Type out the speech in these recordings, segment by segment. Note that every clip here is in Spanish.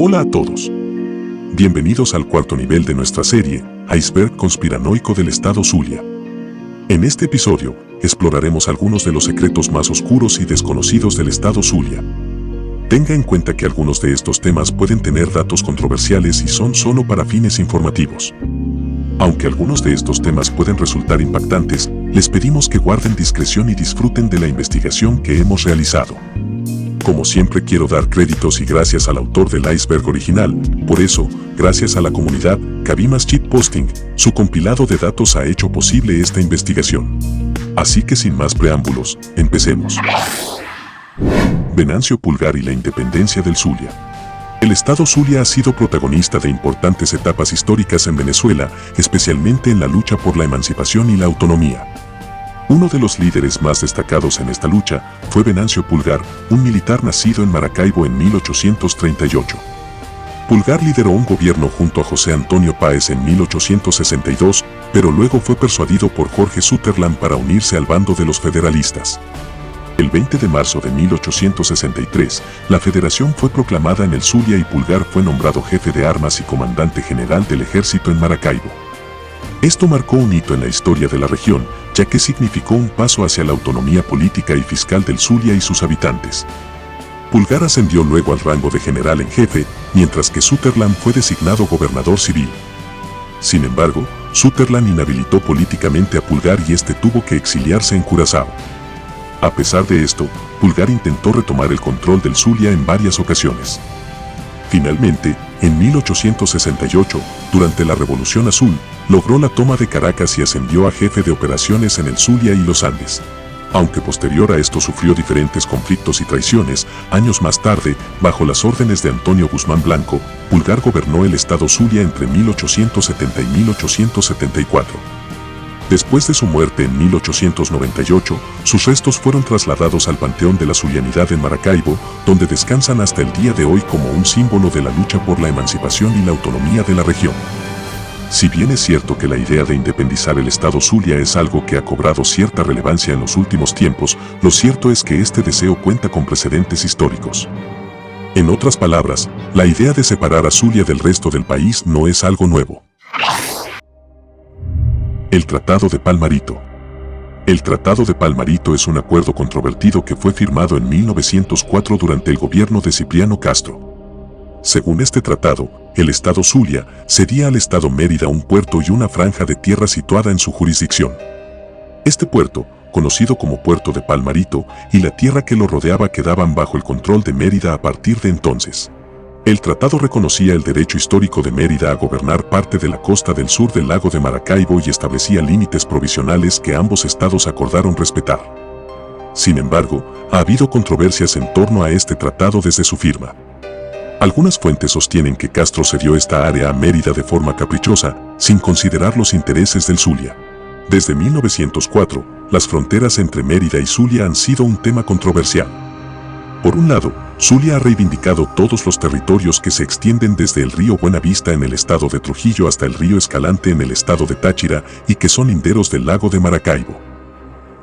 Hola a todos. Bienvenidos al cuarto nivel de nuestra serie, Iceberg Conspiranoico del Estado Zulia. En este episodio, exploraremos algunos de los secretos más oscuros y desconocidos del Estado Zulia. Tenga en cuenta que algunos de estos temas pueden tener datos controversiales y son solo para fines informativos. Aunque algunos de estos temas pueden resultar impactantes, les pedimos que guarden discreción y disfruten de la investigación que hemos realizado. Como siempre quiero dar créditos y gracias al autor del iceberg original, por eso, gracias a la comunidad, Kabimas Cheat Posting, su compilado de datos ha hecho posible esta investigación. Así que sin más preámbulos, empecemos. Venancio Pulgar y la independencia del Zulia. El Estado Zulia ha sido protagonista de importantes etapas históricas en Venezuela, especialmente en la lucha por la emancipación y la autonomía. Uno de los líderes más destacados en esta lucha fue Venancio Pulgar, un militar nacido en Maracaibo en 1838. Pulgar lideró un gobierno junto a José Antonio Páez en 1862, pero luego fue persuadido por Jorge Sutherland para unirse al bando de los federalistas. El 20 de marzo de 1863, la federación fue proclamada en el Zulia y Pulgar fue nombrado jefe de armas y comandante general del ejército en Maracaibo. Esto marcó un hito en la historia de la región, ya que significó un paso hacia la autonomía política y fiscal del Zulia y sus habitantes. Pulgar ascendió luego al rango de general en jefe, mientras que Sutherland fue designado gobernador civil. Sin embargo, Sutherland inhabilitó políticamente a Pulgar y este tuvo que exiliarse en Curazao. A pesar de esto, Pulgar intentó retomar el control del Zulia en varias ocasiones. Finalmente, en 1868, durante la Revolución Azul, logró la toma de Caracas y ascendió a jefe de operaciones en el Zulia y los Andes. Aunque posterior a esto sufrió diferentes conflictos y traiciones, años más tarde, bajo las órdenes de Antonio Guzmán Blanco, Pulgar gobernó el estado Zulia entre 1870 y 1874. Después de su muerte en 1898, sus restos fueron trasladados al Panteón de la Zulianidad en Maracaibo, donde descansan hasta el día de hoy como un símbolo de la lucha por la emancipación y la autonomía de la región. Si bien es cierto que la idea de independizar el estado Zulia es algo que ha cobrado cierta relevancia en los últimos tiempos, lo cierto es que este deseo cuenta con precedentes históricos. En otras palabras, la idea de separar a Zulia del resto del país no es algo nuevo. El Tratado de Palmarito. El Tratado de Palmarito es un acuerdo controvertido que fue firmado en 1904 durante el gobierno de Cipriano Castro. Según este tratado, el estado Zulia cedía al estado Mérida un puerto y una franja de tierra situada en su jurisdicción. Este puerto, conocido como Puerto de Palmarito, y la tierra que lo rodeaba quedaban bajo el control de Mérida a partir de entonces. El tratado reconocía el derecho histórico de Mérida a gobernar parte de la costa del sur del lago de Maracaibo y establecía límites provisionales que ambos estados acordaron respetar. Sin embargo, ha habido controversias en torno a este tratado desde su firma. Algunas fuentes sostienen que Castro cedió esta área a Mérida de forma caprichosa, sin considerar los intereses del Zulia. Desde 1904, las fronteras entre Mérida y Zulia han sido un tema controversial. Por un lado, Zulia ha reivindicado todos los territorios que se extienden desde el río Buenavista en el estado de Trujillo hasta el río Escalante en el estado de Táchira y que son linderos del lago de Maracaibo.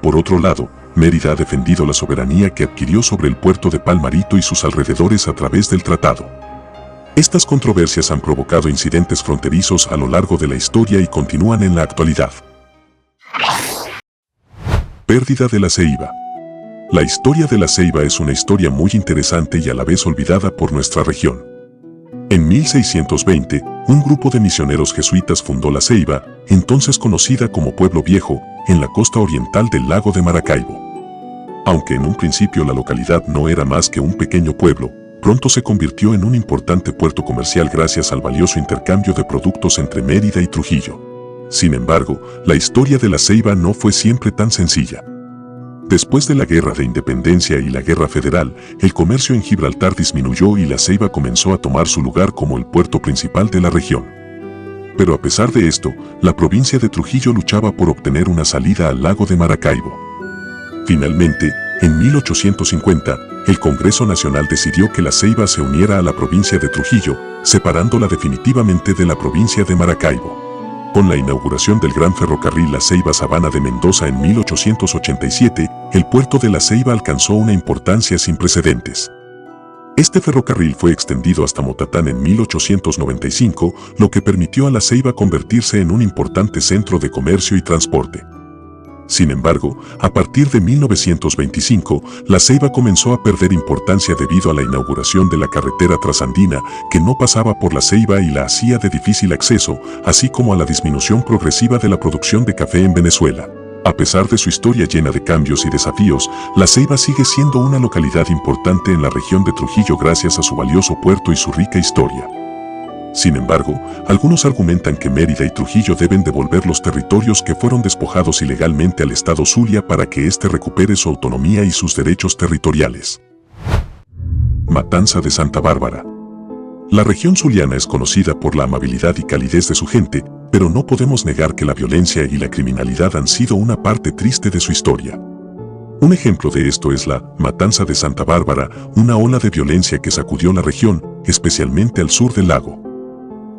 Por otro lado, Mérida ha defendido la soberanía que adquirió sobre el puerto de Palmarito y sus alrededores a través del tratado. Estas controversias han provocado incidentes fronterizos a lo largo de la historia y continúan en la actualidad. Pérdida de la Ceiba. La historia de la Ceiba es una historia muy interesante y a la vez olvidada por nuestra región. En 1620, un grupo de misioneros jesuitas fundó la Ceiba, entonces conocida como Pueblo Viejo, en la costa oriental del lago de Maracaibo. Aunque en un principio la localidad no era más que un pequeño pueblo, pronto se convirtió en un importante puerto comercial gracias al valioso intercambio de productos entre Mérida y Trujillo. Sin embargo, la historia de la Ceiba no fue siempre tan sencilla. Después de la Guerra de Independencia y la Guerra Federal, el comercio en Gibraltar disminuyó y la Ceiba comenzó a tomar su lugar como el puerto principal de la región. Pero a pesar de esto, la provincia de Trujillo luchaba por obtener una salida al lago de Maracaibo. Finalmente, en 1850, el Congreso Nacional decidió que la Ceiba se uniera a la provincia de Trujillo, separándola definitivamente de la provincia de Maracaibo. Con la inauguración del gran ferrocarril La Ceiba-Sabana de Mendoza en 1887, el puerto de La Ceiba alcanzó una importancia sin precedentes. Este ferrocarril fue extendido hasta Motatán en 1895, lo que permitió a La Ceiba convertirse en un importante centro de comercio y transporte. Sin embargo, a partir de 1925, La Ceiba comenzó a perder importancia debido a la inauguración de la carretera trasandina, que no pasaba por La Ceiba y la hacía de difícil acceso, así como a la disminución progresiva de la producción de café en Venezuela. A pesar de su historia llena de cambios y desafíos, La Ceiba sigue siendo una localidad importante en la región de Trujillo gracias a su valioso puerto y su rica historia. Sin embargo, algunos argumentan que Mérida y Trujillo deben devolver los territorios que fueron despojados ilegalmente al Estado Zulia para que éste recupere su autonomía y sus derechos territoriales. Matanza de Santa Bárbara. La región zuliana es conocida por la amabilidad y calidez de su gente, pero no podemos negar que la violencia y la criminalidad han sido una parte triste de su historia. Un ejemplo de esto es la Matanza de Santa Bárbara, una ola de violencia que sacudió la región, especialmente al sur del lago.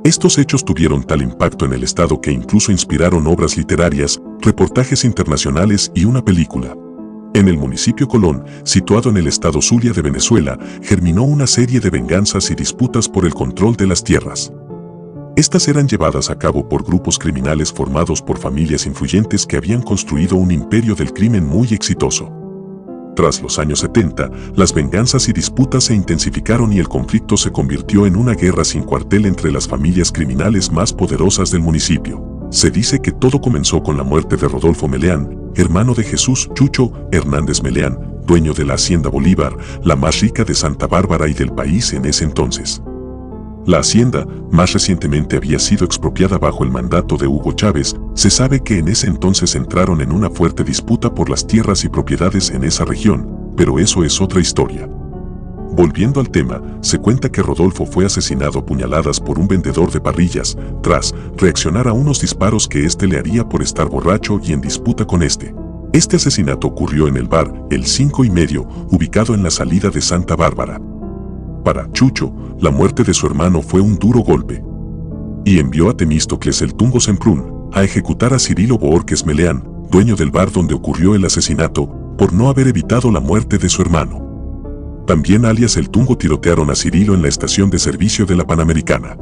Estos hechos tuvieron tal impacto en el estado que incluso inspiraron obras literarias, reportajes internacionales y una película. En el municipio Colón, situado en el estado Zulia de Venezuela, germinó una serie de venganzas y disputas por el control de las tierras. Estas eran llevadas a cabo por grupos criminales formados por familias influyentes que habían construido un imperio del crimen muy exitoso. Tras los años 70, las venganzas y disputas se intensificaron y el conflicto se convirtió en una guerra sin cuartel entre las familias criminales más poderosas del municipio. Se dice que todo comenzó con la muerte de Rodolfo Meleán, hermano de Jesús Chucho Hernández Meleán, dueño de la Hacienda Bolívar, la más rica de Santa Bárbara y del país en ese entonces. La hacienda, más recientemente había sido expropiada bajo el mandato de Hugo Chávez. Se sabe que en ese entonces entraron en una fuerte disputa por las tierras y propiedades en esa región, pero eso es otra historia. Volviendo al tema, se cuenta que Rodolfo fue asesinado a puñaladas por un vendedor de parrillas, tras reaccionar a unos disparos que éste le haría por estar borracho y en disputa con este. Este asesinato ocurrió en el bar El 5 y Medio, ubicado en la salida de Santa Bárbara. Para Chucho, la muerte de su hermano fue un duro golpe. Y envió a Temístocles el Tungo Semprún a ejecutar a Cirilo Boorques Meleán, dueño del bar donde ocurrió el asesinato, por no haber evitado la muerte de su hermano. También alias el Tungo tirotearon a Cirilo en la estación de servicio de la Panamericana.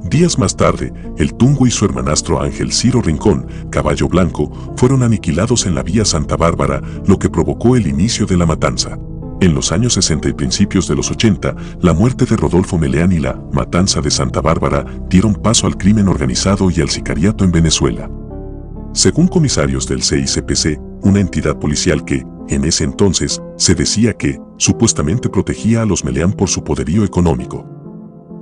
Días más tarde, el Tungo y su hermanastro Ángel Ciro Rincón, Caballo Blanco, fueron aniquilados en la vía Santa Bárbara, lo que provocó el inicio de la matanza. En los años 60 y principios de los 80, la muerte de Rodolfo Meleán y la Matanza de Santa Bárbara dieron paso al crimen organizado y al sicariato en Venezuela. Según comisarios del CICPC, una entidad policial que, en ese entonces, se decía que, supuestamente protegía a los Meleán por su poderío económico.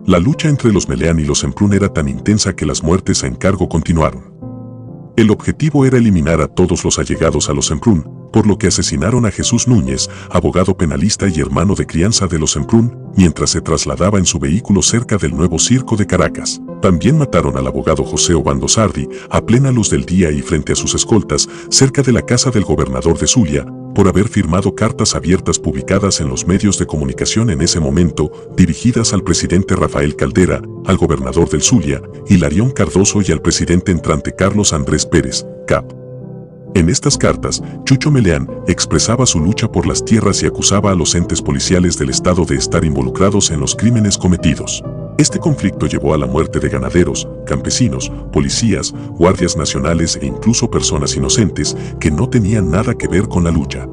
La lucha entre los Meleán y los Semprún era tan intensa que las muertes a encargo continuaron. El objetivo era eliminar a todos los allegados a los Semprún, por lo que asesinaron a Jesús Núñez, abogado penalista y hermano de crianza de los Semprún, mientras se trasladaba en su vehículo cerca del Nuevo Circo de Caracas. También mataron al abogado José Obando Sardi, a plena luz del día y frente a sus escoltas, cerca de la casa del gobernador de Zulia, por haber firmado cartas abiertas publicadas en los medios de comunicación en ese momento, dirigidas al presidente Rafael Caldera, al gobernador del Zulia, Hilarión Cardoso y al presidente entrante Carlos Andrés Pérez, Cap. En estas cartas, Chucho Meleán expresaba su lucha por las tierras y acusaba a los entes policiales del Estado de estar involucrados en los crímenes cometidos. Este conflicto llevó a la muerte de ganaderos, campesinos, policías, guardias nacionales e incluso personas inocentes que no tenían nada que ver con la lucha.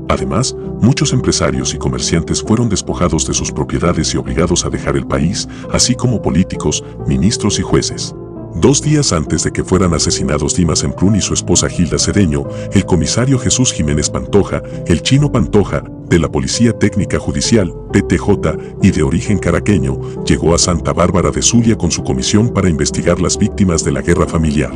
Además, muchos empresarios y comerciantes fueron despojados de sus propiedades y obligados a dejar el país, así como políticos, ministros y jueces. 2 días antes de que fueran asesinados Dimas Semprún y su esposa Gilda Cedeño, el comisario Jesús Jiménez Pantoja, el Chino Pantoja, de la Policía Técnica Judicial, PTJ, y de origen caraqueño, llegó a Santa Bárbara de Zulia con su comisión para investigar las víctimas de la guerra familiar.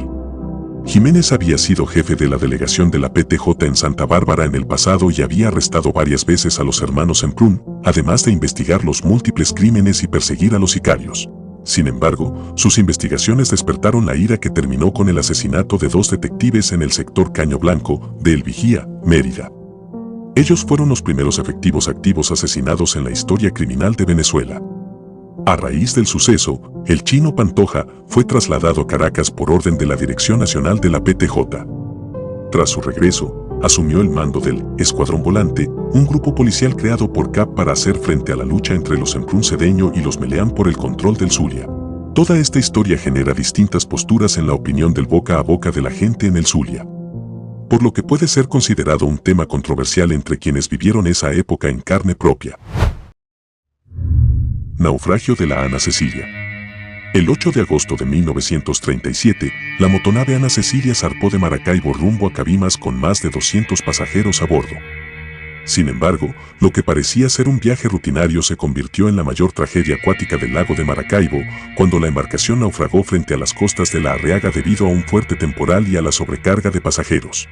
Jiménez había sido jefe de la delegación de la PTJ en Santa Bárbara en el pasado y había arrestado varias veces a los hermanos Semprún, además de investigar los múltiples crímenes y perseguir a los sicarios. Sin embargo, sus investigaciones despertaron la ira que terminó con el asesinato de 2 detectives en el sector Caño Blanco, de El Vigía, Mérida. Ellos fueron los primeros efectivos activos asesinados en la historia criminal de Venezuela. A raíz del suceso, el Chino Pantoja fue trasladado a Caracas por orden de la Dirección Nacional de la PTJ. Tras su regreso, asumió el mando del Escuadrón Volante, un grupo policial creado por CAP para hacer frente a la lucha entre los Emprun Cedeño y los Meleán por el control del Zulia. Toda esta historia genera distintas posturas en la opinión del boca a boca de la gente en el Zulia, por lo que puede ser considerado un tema controversial entre quienes vivieron esa época en carne propia. Naufragio de la Ana Cecilia. El 8 de agosto de 1937, la motonave Ana Cecilia zarpó de Maracaibo rumbo a Cabimas con más de 200 pasajeros a bordo. Sin embargo, lo que parecía ser un viaje rutinario se convirtió en la mayor tragedia acuática del lago de Maracaibo, cuando la embarcación naufragó frente a las costas de La Arriaga debido a un fuerte temporal y a la sobrecarga de pasajeros.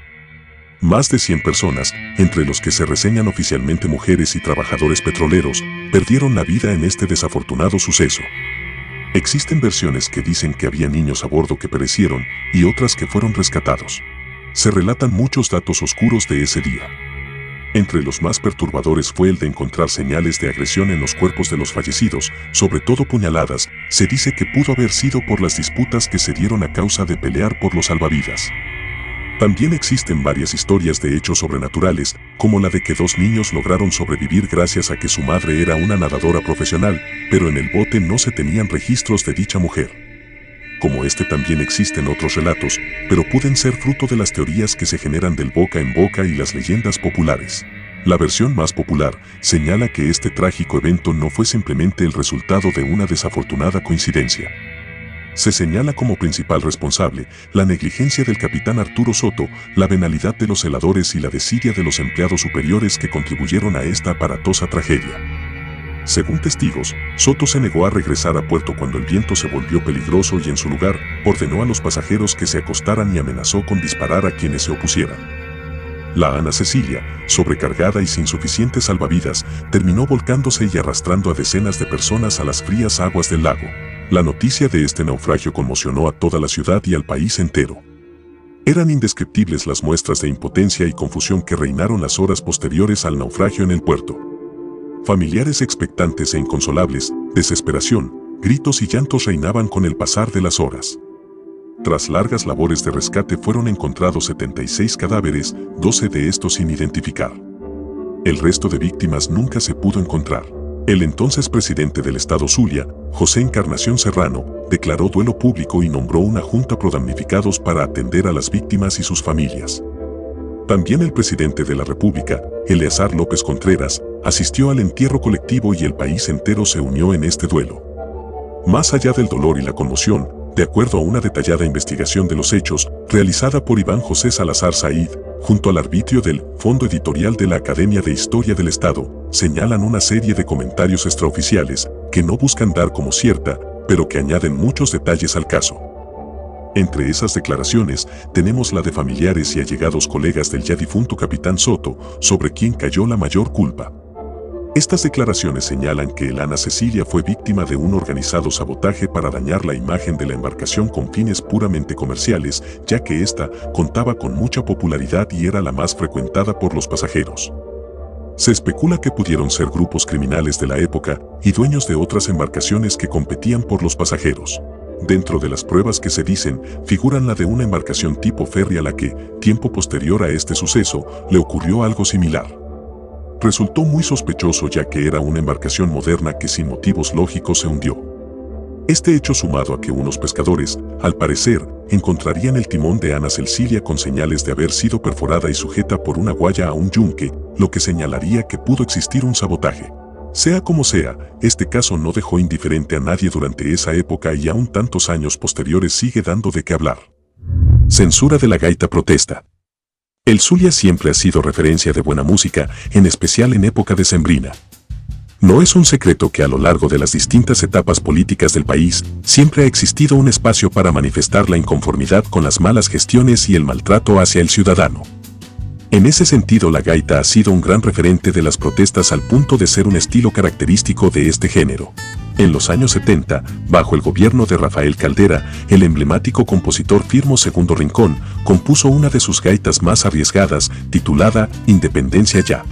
Más de 100 personas, entre los que se reseñan oficialmente mujeres y trabajadores petroleros, perdieron la vida en este desafortunado suceso. Existen versiones que dicen que había niños a bordo que perecieron y otras que fueron rescatados. Se relatan muchos datos oscuros de ese día. Entre los más perturbadores fue el de encontrar señales de agresión en los cuerpos de los fallecidos, sobre todo puñaladas. Se dice que pudo haber sido por las disputas que se dieron a causa de pelear por los salvavidas. También existen varias historias de hechos sobrenaturales, como la de que 2 niños lograron sobrevivir gracias a que su madre era una nadadora profesional, pero en el bote no se tenían registros de dicha mujer. Como este también existen otros relatos, pero pueden ser fruto de las teorías que se generan del boca en boca y las leyendas populares. La versión más popular señala que este trágico evento no fue simplemente el resultado de una desafortunada coincidencia. Se señala como principal responsable la negligencia del capitán Arturo Soto, la venalidad de los celadores y la desidia de los empleados superiores que contribuyeron a esta aparatosa tragedia. Según testigos, Soto se negó a regresar a puerto cuando el viento se volvió peligroso y en su lugar, ordenó a los pasajeros que se acostaran y amenazó con disparar a quienes se opusieran. La Ana Cecilia, sobrecargada y sin suficientes salvavidas, terminó volcándose y arrastrando a decenas de personas a las frías aguas del lago. La noticia de este naufragio conmocionó a toda la ciudad y al país entero. Eran indescriptibles las muestras de impotencia y confusión que reinaron las horas posteriores al naufragio en el puerto. Familiares expectantes e inconsolables, desesperación, gritos y llantos reinaban con el pasar de las horas. Tras largas labores de rescate fueron encontrados 76 cadáveres, 12 de estos sin identificar. El resto de víctimas nunca se pudo encontrar. El entonces presidente del estado Zulia, José Encarnación Serrano, declaró duelo público y nombró una junta pro damnificados para atender a las víctimas y sus familias. También el presidente de la República, Eleazar López Contreras, asistió al entierro colectivo y el país entero se unió en este duelo. Más allá del dolor y la conmoción, de acuerdo a una detallada investigación de los hechos, realizada por Iván José Salazar Said, junto al arbitrio del Fondo Editorial de la Academia de Historia del Estado, señalan una serie de comentarios extraoficiales que no buscan dar como cierta, pero que añaden muchos detalles al caso. Entre esas declaraciones, tenemos la de familiares y allegados colegas del ya difunto capitán Soto, sobre quien cayó la mayor culpa. Estas declaraciones señalan que el Ana Cecilia fue víctima de un organizado sabotaje para dañar la imagen de la embarcación con fines puramente comerciales, ya que ésta contaba con mucha popularidad y era la más frecuentada por los pasajeros. Se especula que pudieron ser grupos criminales de la época y dueños de otras embarcaciones que competían por los pasajeros. Dentro de las pruebas que se dicen, figuran la de una embarcación tipo ferry a la que, tiempo posterior a este suceso, le ocurrió algo similar. Resultó muy sospechoso ya que era una embarcación moderna que sin motivos lógicos se hundió. Este hecho sumado a que unos pescadores, al parecer, encontrarían el timón de Ana Cecilia con señales de haber sido perforada y sujeta por una guaya a un yunque, lo que señalaría que pudo existir un sabotaje. Sea como sea, este caso no dejó indiferente a nadie durante esa época y aún tantos años posteriores sigue dando de qué hablar. Censura de la gaita protesta. El Zulia siempre ha sido referencia de buena música, en especial en época decembrina. No es un secreto que a lo largo de las distintas etapas políticas del país, siempre ha existido un espacio para manifestar la inconformidad con las malas gestiones y el maltrato hacia el ciudadano. En ese sentido, la gaita ha sido un gran referente de las protestas al punto de ser un estilo característico de este género. En los años 70, bajo el gobierno de Rafael Caldera, el emblemático compositor Firmo Segundo Rincón compuso una de sus gaitas más arriesgadas, titulada Independencia Ya.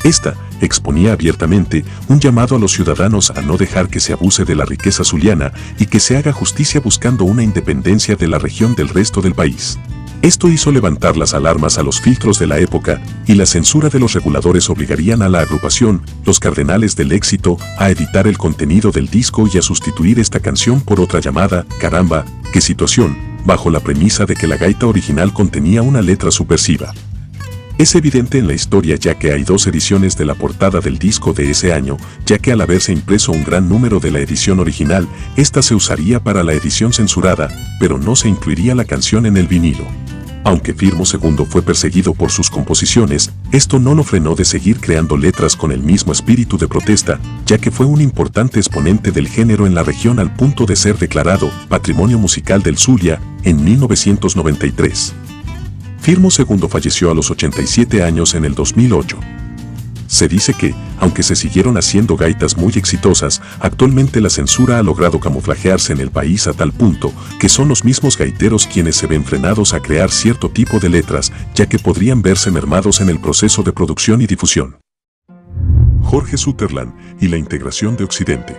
Esta exponía abiertamente un llamado a los ciudadanos a no dejar que se abuse de la riqueza zuliana y que se haga justicia buscando una independencia de la región del resto del país. Esto hizo levantar las alarmas a los filtros de la época, y la censura de los reguladores obligarían a la agrupación, Los Cardenales del Éxito, a editar el contenido del disco y a sustituir esta canción por otra llamada Caramba, qué situación, bajo la premisa de que la gaita original contenía una letra subversiva. Es evidente en la historia ya que hay dos ediciones de la portada del disco de ese año, ya que al haberse impreso un gran número de la edición original, esta se usaría para la edición censurada, pero no se incluiría la canción en el vinilo. Aunque Firmo II fue perseguido por sus composiciones, esto no lo frenó de seguir creando letras con el mismo espíritu de protesta, ya que fue un importante exponente del género en la región al punto de ser declarado Patrimonio Musical del Zulia en 1993. Firmo II falleció a los 87 años en el 2008. Se dice que, aunque se siguieron haciendo gaitas muy exitosas, actualmente la censura ha logrado camuflajearse en el país a tal punto que son los mismos gaiteros quienes se ven frenados a crear cierto tipo de letras, ya que podrían verse mermados en el proceso de producción y difusión. Jorge Sutherland y la integración de Occidente.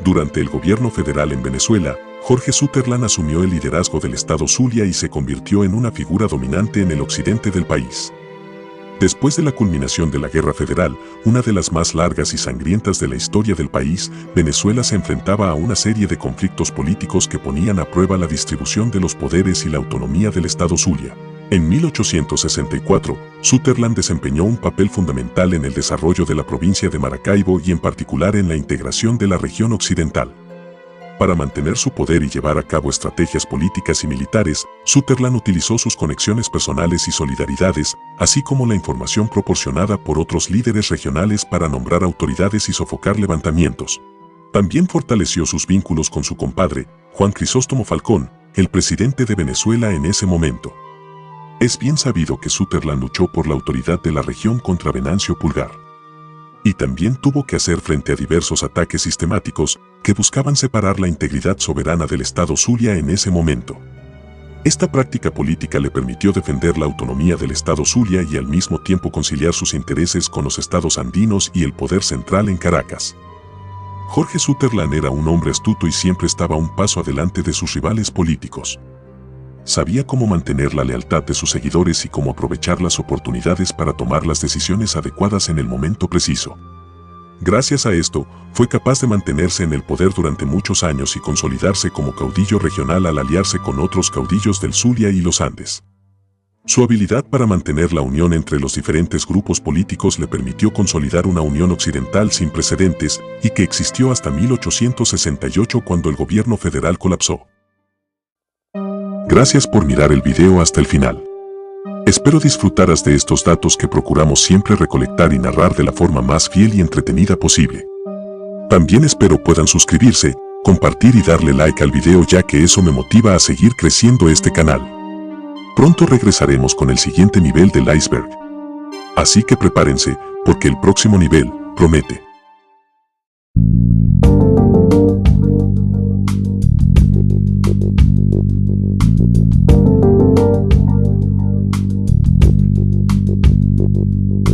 Durante el gobierno federal en Venezuela, Jorge Sutherland asumió el liderazgo del Estado Zulia y se convirtió en una figura dominante en el occidente del país. Después de la culminación de la Guerra Federal, una de las más largas y sangrientas de la historia del país, Venezuela se enfrentaba a una serie de conflictos políticos que ponían a prueba la distribución de los poderes y la autonomía del Estado Zulia. En 1864, Sutherland desempeñó un papel fundamental en el desarrollo de la provincia de Maracaibo y en particular en la integración de la región occidental. Para mantener su poder y llevar a cabo estrategias políticas y militares, Sutherland utilizó sus conexiones personales y solidaridades, así como la información proporcionada por otros líderes regionales para nombrar autoridades y sofocar levantamientos. También fortaleció sus vínculos con su compadre, Juan Crisóstomo Falcón, el presidente de Venezuela en ese momento. Es bien sabido que Sutherland luchó por la autoridad de la región contra Venancio Pulgar. Y también tuvo que hacer frente a diversos ataques sistemáticos que buscaban separar la integridad soberana del Estado Zulia en ese momento. Esta práctica política le permitió defender la autonomía del Estado Zulia y al mismo tiempo conciliar sus intereses con los estados andinos y el poder central en Caracas. Jorge Sutherland era un hombre astuto y siempre estaba un paso adelante de sus rivales políticos. Sabía cómo mantener la lealtad de sus seguidores y cómo aprovechar las oportunidades para tomar las decisiones adecuadas en el momento preciso. Gracias a esto, fue capaz de mantenerse en el poder durante muchos años y consolidarse como caudillo regional al aliarse con otros caudillos del Zulia y los Andes. Su habilidad para mantener la unión entre los diferentes grupos políticos le permitió consolidar una unión occidental sin precedentes y que existió hasta 1868 cuando el gobierno federal colapsó. Gracias por mirar el video hasta el final. Espero disfrutaras de estos datos que procuramos siempre recolectar y narrar de la forma más fiel y entretenida posible. También espero puedan suscribirse, compartir y darle like al video ya que eso me motiva a seguir creciendo este canal. Pronto regresaremos con el siguiente nivel del iceberg. Así que prepárense, porque el próximo nivel promete.